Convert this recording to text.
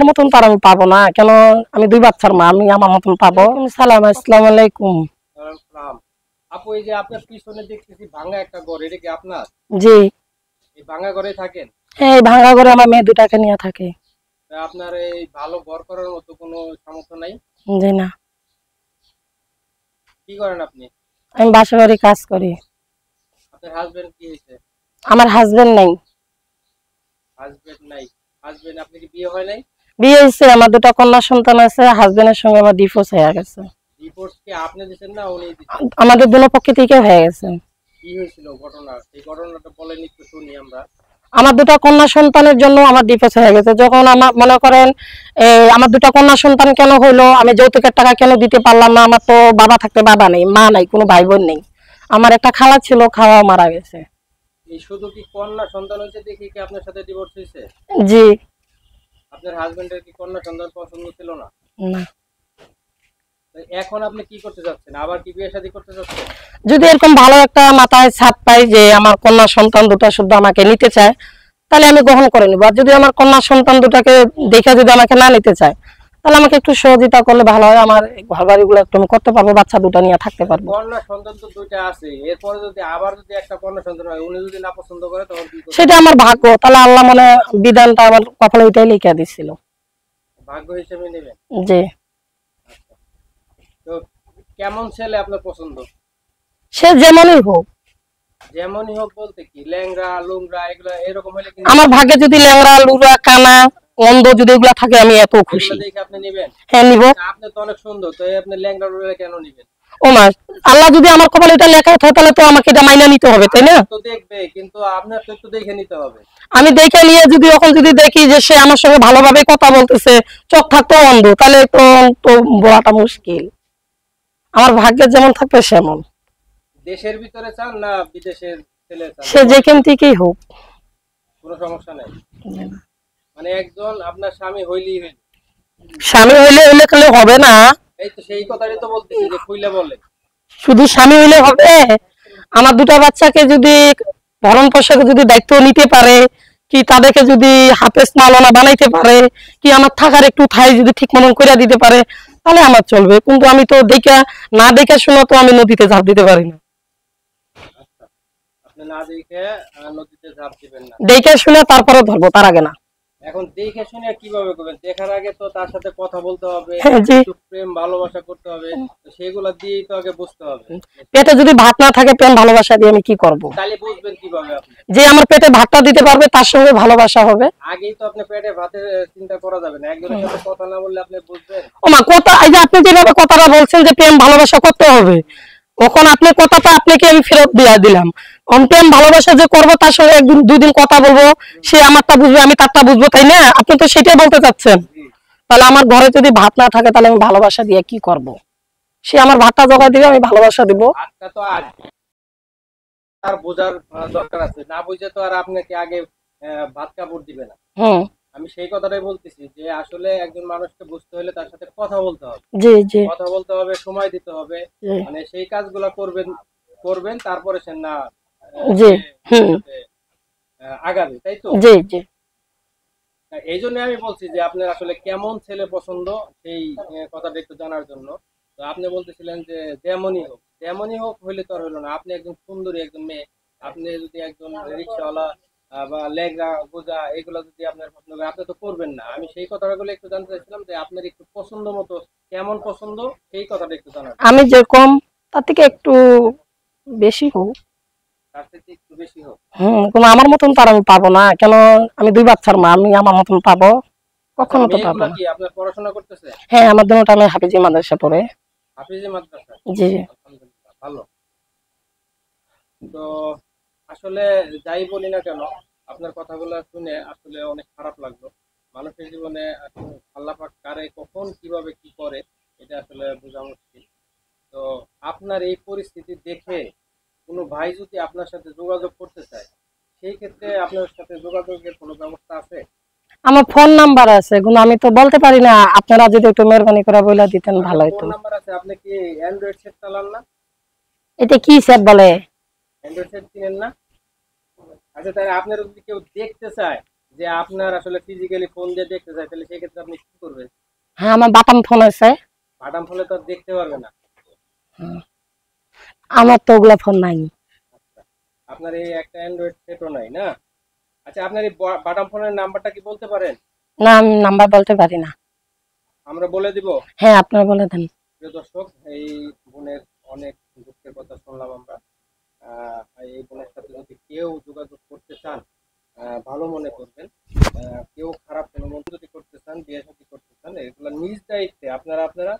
আমার মতন তো আর আমি পাবো না, কেন আমি 2 বাচ্চার মা, আমি আমার মতন পাবো? সালাম, আসসালামু আলাইকুম। আপু, এই যে আপনার পিছনে দেখতেছি ভাঙা একটা ঘর, এটা কি আপনার? জি। এই ভাঙা ঘরে থাকেন? হ্যাঁ, এই ভাঙা ঘরে আমার মেয়ে 2টাকে নিয়ে থাকে। আপনার এই ভালো ঘর করার মতো কোনো সামর্থ্য নাই? জি না। কি করেন আপনি? আমি বাসা বাড়ি কাজ করি। আপনার হাজবেন্ড কি হয়েছে? আমার হাজবেন্ড নাই। হাজবেন্ড নাই? হাজবেন্ড, আপনি কি বিয়ে হয় নাই? বিয়ে হয়েছে, আমার 2টা কন্যা সন্তান আছে, হাজবেন্ডের সঙ্গে আমার ডিভোর্স হয়ে গেছে। ডিভোর্স কি আপনি দিয়েছেন না উনি দিয়েছেন? আমাদের দুনো পক্ষ থেকে হয়ে গেছে। কি হয়েছিল ঘটনা? এই ঘটনাটা বলেন একটু শুনি আমরা। আমার 2টা কন্যা সন্তানের জন্য আমার ডিভোর্স হয়ে গেছে। যখন আমার মনে করেন আমার 2টা কন্যা সন্তান কেন হইলো, আমি যৌতুকের টাকা কেন দিতে পারলাম না? আমার তো বাবা থাকতে বাবা নেই, মা নাই, কোনো ভাই বোন নেই। আমার একটা খালা ছিল, খাওয়া মারা গেছে। এই শুধু কি কন্যা সন্তান হয়েছে দেখে কি আপনার সাথে ডিভোর্স হয়েছে? জি। আপনার হাজবেন্ডের কি কন্যা সন্তান পছন্দ ছিল না? না। এখন আপনি কি করতে চাচ্ছেন? আবার কি বিয়ে শাদী করতে চাচ্ছেন? যদি এরকম ভালো একটা মাথায় ছাদ পাই যে আমার কন্যা সন্তান 2টা শুদ্ধ আমাকে নিতে চায়, তাহলে আমি গ্রহণ করে নিব। আর যদি আমার কন্যা সন্তান 2টাকে দেখে যদি আমাকে না নিতে চায়, তাহলে আমাকে একটু সহযোগিতা করলে ভালো হয়। আমার ঘর বাড়িগুলো একটু আমি করতে পারবো, বাচ্চা 2টা নিয়ে থাকতে পারবো। কন্যা সন্তান তো 2টা আছে, এরপরে যদি আবার যদি একটা কন্যা সন্তান হয়, উনি যদি না পছন্দ করে তখন কি করবেন? সেটা আমার ভাগ্য। তাহলে আল্লাহ মনে বিধানটা আমার কপালে ওইটাই লিখে দিছিল। ভাগ্য হিসেবে নেবেন? জি। আচ্ছা। তো কেমন ছেলে আপনার পছন্দ? সে যেমনই হোক। যেমনই হোক বলতে কি, ল্যাংড়া লুংড়া এগুলা এরকম হলে কি আমার ভাগ্যে যদি ল্যাংড়া লুরা কানা অন্ধ যদি এগুলা থাকে, আমি এত খুশি। এগুলা দেখে আপনি নেবেন? হ্যাঁ, নিব। আপনি তো অনেক সুন্দর, তো আপনি ল্যাংড়া লুংড়া কেন নেবেন? ও মা, আল্লাহ যদি আমার কপালে এটা লেখা থাকে, তাহলে তো আমাকে এটা মাইনা নিতে হবে, তাই না? তো দেখবে, কিন্তু আপনার তো একটু দেখে নিতে হবে। আমি দেখে নিয়ে যদি এখন যদি দেখি যে সে আমার সঙ্গে ভালোভাবে কথা বলতেছে, চোখ থাকতো অন্ধ, তাহলে তো তো বলাটা মুশকিল। আমার ভাগ্যে যেমন থাকবে সেমন। দেশের ভিতরে চান না বিদেশের ছেলে চান? সে যেখান থেকেই হোক, কোনো সমস্যা নাই। মানে একজন আপনার স্বামী হইলেই হইল? স্বামী হইলে হইলে কালে হবে না। এই তো সেই কথাটাই তো বলতেছি যে খুইলা বলে। শুধু স্বামী হইলে হবে? আমার 2টা বাচ্চাকে যদি ভরণ পোষণের যদি দায়িত্ব নিতে পারে, কি তাদেরকে যদি হাফেজ মাওলানা বানাইতে পারে, কি আমার থাকার একটু ঠাই যদি ঠিক মতন করে দিতে পারে, তাহলে আমার চলবে। কিন্তু আমি তো দেখা না দেখে শুনে তো আমি নদীতে ঝাঁপ দিতে পারি না। আচ্ছা, আপনি না দেখে নদীতে ঝাঁপ দিবেন না? দেখে শুনে তারপরে ধরবো, তার আগে না। এখন দেখে শুনে কিভাবে করবেন? দেখার আগে তো তার সাথে কথা বলতে হবে, হ্যাঁ, জি। একটু প্রেম ভালোবাসা করতে হবে, তো সেগুলা দিয়েই তো আগে বুঝতে হবে। পেটে যদি ভাত না থাকে, প্রেম ভালোবাসা দিয়ে আমি কি করব? তাহলে বুঝবেন কিভাবে আপনি? যে আমার পেটে ভাতটা দিতে পারবে, তার সঙ্গে ভালোবাসা হবে। আগেই তো আপনি পেটে ভাতের চিন্তা করা যাবে না, একজনের সাথে কথা না বললে আপনি বুঝবেন? ও মা, কথা এই যে আপনি যেভাবে কথাটা বলছেন যে প্রেম ভালোবাসা করতে হবে, তখন আপনি কথাটা আপনাকে আমি ফেরত দিয়ে দিলাম। প্রেম ভালোবাসা যে করবো, তার সঙ্গে 1-2 দিন কথা বলবো, সে আমারটা বুঝবে, আমি তারটা বুঝবো, তাই না? আপনি তো সেটাই বলতে চাচ্ছেন। তাহলে আমার ঘরে যদি ভাত না থাকে, তাহলে আমি ভালোবাসা দিয়ে কি করব? সে আমার ভাতটা জোগাড় দিবে, আমি ভালোবাসা দিব। ভাতটা তো আর বোঝার দরকার আছে, না বুঝে তো আর আপনাকে আগে ভাত কাপড় দিবে না। হুম। আমি সেই কথাটাই বলতেছি যে আসলে একজন মানুষকে বুঝতে হলে তার সাথে কথা বলতে হবে। জি, জি, কথা বলতে হবে, সময় দিতে হবে, জি, মানে সেই কাজগুলো করবেন করবেন তারপরে সে না জি। সে হুম। আগাবে, তাই তো? জি, জি। এই জন্য আমি বলছি যে আপনার আসলে কেমন ছেলে পছন্দ, সেই কথাটা একটু জানার জন্য। তো আপনি বলতেছিলেন যে যেমনই হোক হইলে তো আর হইলো না। আপনি একজন সুন্দরী একজন মেয়ে, আপনি যদি একজন রিক্সাওয়ালা বা লেগরা গোজা এগুলো যদি আপনার পছন্দ করে, আপনি তো করবেন না। আমি সেই কথাগুলো একটু জানতে চাইছিলাম যে আপনার একটু পছন্দ মতো কেমন পছন্দ, সেই কথাটা একটু জানার। আমি যেরকম, তার থেকে একটু বেশি হোক। তার থেকে একটু বেশি হোক? কোনো আমার মতন তো আর আমি পাবো না, কেন? আমি 2 বাচ্চার মা, আমি আমার মতন পাবো? কখনো তো পাবো মেয়েগুলা না। কি আপনার পড়াশোনা করতেছে? হ্যাঁ, আমার দুটোটা আমি হাফিজি মাদ্রাসা পড়ে। হাফিজি মাদ্রাসা? জি। আলহামদুলিল্লাহ, ভালো। তো আসলে যাই বলি না কেন, আপনার কথাগুলো শুনে আসলে অনেক খারাপ লাগলো। মানুষের জীবনে আসলে আল্লাহ পাক কারে কখন কিভাবে কি করে এটা আসলে বোঝা মুশকিল। তো আপনার এই পরিস্থিতি দেখে কোনো ভাই যদি আপনার সাথে যোগাযোগ করতে চায়, সেই ক্ষেত্রে আপনার সাথে যোগাযোগের কোনো ব্যবস্থা আছে? আমার ফোন নাম্বার আছে, কিন্তু আমি তো বলতে পারি না। আপনারা যদি একটু মেহরবানি করে বলে দিতেন, ভালো আপনার হতো। ফোন নাম্বার আছে? আপনি কি অ্যান্ড্রয়েড সেট চালান না? এটা কি স্যার বলে? অ্যান্ড্রয়েড সেট চিনেন না? আচ্ছা, তাহলে আপনার যদি কেউ দেখতে চায় যে আপনার আসলে ফিজিক্যালি ফোন দিয়ে দেখতে চাই, তাহলে সেক্ষেত্রে আপনি কি করবেন? হ্যাঁ, আমার বাটাম ফোন আছে। বাটাম ফোনে তো আর দেখতে পারবে না। আমার তো ওগুলা ফোন নাই। আচ্ছা, আপনার এই একটা অ্যান্ড্রয়েড সেটও নাই না? আচ্ছা, আপনার এই বাটাম ফোনের নাম্বারটা কি বলতে পারেন? না, আমি নাম্বার বলতে পারি না। আমরা বলে দিব। হ্যাঁ, আপনারা বলে দেন। প্রিয় দর্শক, এই বোনের অনেক দুঃখের কথা শুনলাম আমরা। এই বোনের সাথে যদি কেউ যোগাযোগ করতে চান, ভালো মনে করবেন। কেউ খারাপ কোনো মনে যদি করতে চান, বিয়ে শাদী করতে চান, এগুলো নিজ দায়িত্বে আপনারা